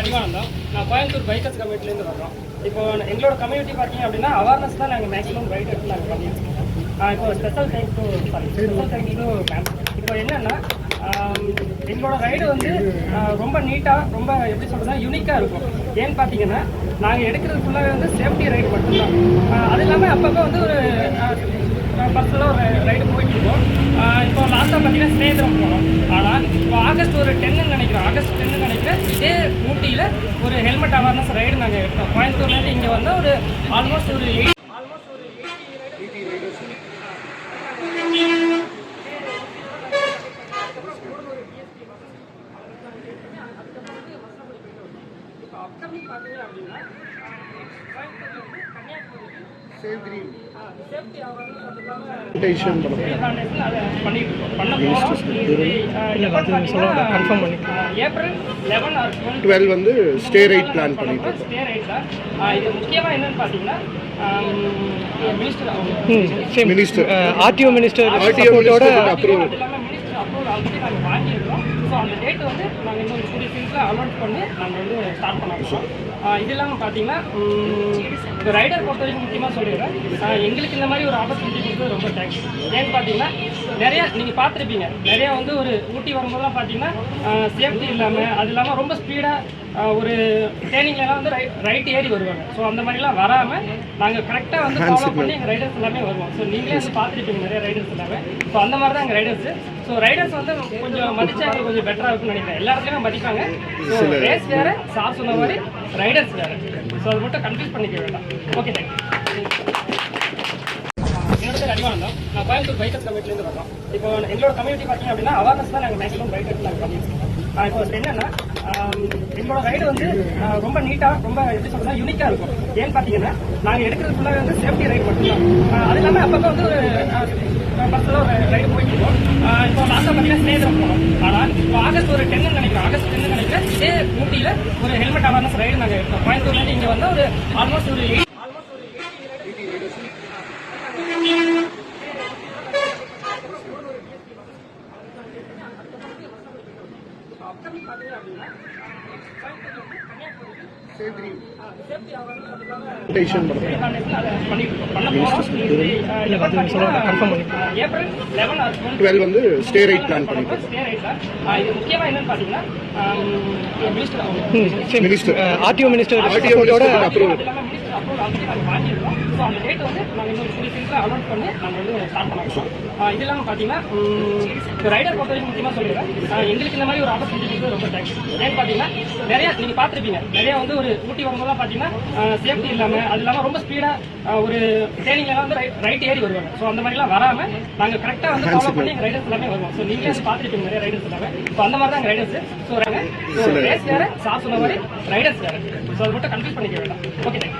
அறிவானந்தம். நான் கோயம்புத்தூர் பைக்கர்ஸ் கம்யூனிட்டிலேருந்து வர்றோம். இப்போ எங்களோட கம்யூனிட்டி பார்த்தீங்க அப்படின்னா அவேர்னஸ் தான் நாங்கள் மேக்ஸிமம் ரைட் எடுத்து நாங்கள் பண்ணியிருக்கோம். இப்போ ஸ்பெஷல் தேங்க்ஸ் டு மேம். இப்போ என்னென்னா எங்களோட ரைடு வந்து ரொம்ப நீட்டாக ரொம்ப எப்படி சொல்கிறதுனா யூனிக்காக இருக்கும். ஏன்னு பார்த்தீங்கன்னா நாங்கள் எடுக்கிறது ஃபுல்லாகவே வந்து சேஃப்டி ரைடு மட்டும்தான். அது இல்லாமல் அப்பப்போ வந்து ஒரு பர்சனலாக ஒரு ரைடு போயிட்டுருக்கோம். இப்போ லாஸ்ட்டாக பார்த்தீங்கன்னா ஸ்னேகிதரம் போனோம். ஆனால் இப்போ ஆகஸ்ட் ஒரு 10ன்னு நினைக்கிறேன் இதே ஊட்டியில் ஒரு ஹெல்மெட் அவேர்னஸ் ரைடு நாங்கள் எடுத்தோம். கோயம்புத்தூர்லேருந்து இங்கே வந்து ஒரு ஆல்மோஸ்ட் ஒரு 80 அப்கமிங் பார்த்தீங்க அப்படின்னா ஏப்ரல் 11 or 12 வந்து ஸ்டே ரைட் பிளான் பண்ணிட்டு ஸ்டே ரைட்ல இது முக்கியமாக என்னன்னு பார்த்தீங்கன்னா minister RTO minister approval already நாங்கள் வாங்கியிருக்கோம். ஸோ அந்த டேட்டு வந்து நாங்கள் இன்னும் கூடிய சீக்கிரத்தில் அனௌன்ஸ் பண்ணி நாங்கள் வந்து ஸ்டார்ட் பண்ணிருக்கோம். இது இல்லாமல் பார்த்தீங்கன்னா இந்த ரைடர் பொறுத்த வரைக்கும் முக்கியமாக சொல்லிடுறேன், எங்களுக்கு இந்த மாதிரி ஒரு ஆப்பர்ச்சுனிட்டி கொடுத்தது ரொம்ப தேங்க்ஸ். ஏன்னு பார்த்தீங்கன்னா நிறையா நீங்கள் பார்த்துருப்பீங்க, நிறையா வந்து ஒரு ஊட்டி வரும்போதெல்லாம் பார்த்தீங்கன்னா சேஃப்டி இல்லாமல் அது இல்லாமல் ரொம்ப ஸ்பீடாக ஒரு ட்ரைனிங்லாம் வந்து ரைட் ஏறி வருவாங்க. ஸோ அந்த மாதிரிலாம் வராமல் நாங்கள் கரெக்டாக வந்து ஃபாலோ பண்ணி எங்கள் ரைடர்ஸ் எல்லாமே வருவோம். ஸோ நீங்களே வந்து பார்த்துருப்பீங்க நிறைய ரைடர்ஸ் எல்லாமே. ஸோ அந்த மாதிரி தான் எங்கள் ரைடர்ஸு. ஸோ ரைடர்ஸ் வந்து கொஞ்சம் மதிச்சா எங்களுக்கு கொஞ்சம் பெட்டராக இருக்குன்னு நினைக்கிறேன். எல்லா இடத்துலையுமே மதிப்பாங்க. ஸோ ரேஸ் வேறு, சார் சொன்ன மாதிரி ரைடர்ஸ் வேறு. ஸோ அது மட்டும் கன்ஃபியூஸ் பண்ணிக்க வேண்டாம். Okay, thank you. என்னோட பேர் அறிவானந்தம். நான் கோயம்புத்தூர் பைக்கர்ஸ் கம்யூனிட்டிலேருந்து வர்றோம். இப்போ எங்களோட கம்யூனிட்டி பார்த்தீங்க அப்படின்னா அவேர்னஸ் தான் நாங்கள் மேக்ஸிமம் ரைட் எடுத்து நாங்கள் பண்ணியிருக்கோம். இப்போ என்னென்னா எங்களோட ரைடு வந்து ரொம்ப நீட்டாக ரொம்ப எப்படி சொல்கிறதா யூனிக்காக இருக்கும். ஏன்னு பார்த்தீங்கன்னா நாங்கள் எடுக்கிறது ஃபுல்லாகவே வந்து சேஃப்டி ரைடு மட்டும்தான். அது இல்லாமல் அப்பப்போ வந்து ஒரு பர்சனலாக ஒரு ரைடு போயிட்டுருக்கோம். இப்போ லாஸ்ட்டாக பார்த்தீங்கன்னா ஸ்னேகிதரம் போனோம். ஆனால் இப்போ ஆகஸ்ட் ஒரு 10ன்னு நினைக்கிறேன் இதே ஊட்டியில் ஒரு ஹெல்மெட் அவேர்னஸ் ரைடு நாங்கள் எடுத்தோம். கோயம்புத்தூர்லேருந்து இங்கே வந்து ஒரு ஆல்மோஸ்ட் ஒரு 80 அப்கமிங் பார்த்தீங்க அப்படின்னா ஏப்ரல் 11 or 12 வந்து ஸ்டே ரைட் பிளான் பண்ணிட்டு ஸ்டே ரைட்ல இது முக்கியமாக என்னன்னு பார்த்தீங்கன்னா minister RTO minister approval already நாங்கள் வாங்கியிருக்கோம். ஸோ அந்த டேட் வந்து நாங்கள் இன்னும் கூடிய சீக்கிரத்தில் அனௌன்ஸ் பண்ணி நாங்கள் வந்து ஸ்டார்ட் பண்ணிருக்கோம். இது இல்லாமல் பார்த்தீங்கன்னா ரைடர் பொறுத்த வரைக்கும் முக்கியமாக சொல்லிடுறேன், எங்களுக்கு இந்த மாதிரி ஒரு ஆப்பர்ச்சுனிட்டி கொடுத்தது ரொம்ப தேங்க்ஸ். ஏன்னு பார்த்தீங்கன்னா நிறையா நீங்கள் பார்த்துருப்பீங்க, நிறையா வந்து ஒரு ஊட்டி வரும்போதெல்லாம் பார்த்தீங்கன்னா சேஃப்டி இல்லாமல் அது இல்லாமல் ரொம்ப ஸ்பீடாக ஒரு ட்ரைனிங்லாம் வந்து ரைட் ஏறி வருவாங்க. ஸோ அந்த மாதிரிலாம் வராமல் நாங்கள் கரெக்டாக வந்து ஃபாலோ பண்ணி எங்கள் ரைடர்ஸ் எல்லாமே வருவோம். ஸோ நீங்களே வந்து பார்த்துருப்பீங்க நிறைய ரைடர்ஸ் எல்லாமே. ஸோ அந்த மாதிரி தான் எங்கள் ரைடர்ஸ். ஸோ ரேஸ் வேறு, சார் சொன்ன மாதிரி ரைடர்ஸ் வேறு. ஸோ அது மட்டும் கன்ஃபியூஸ் பண்ணிக்க வேண்டாம். Okay, thank you.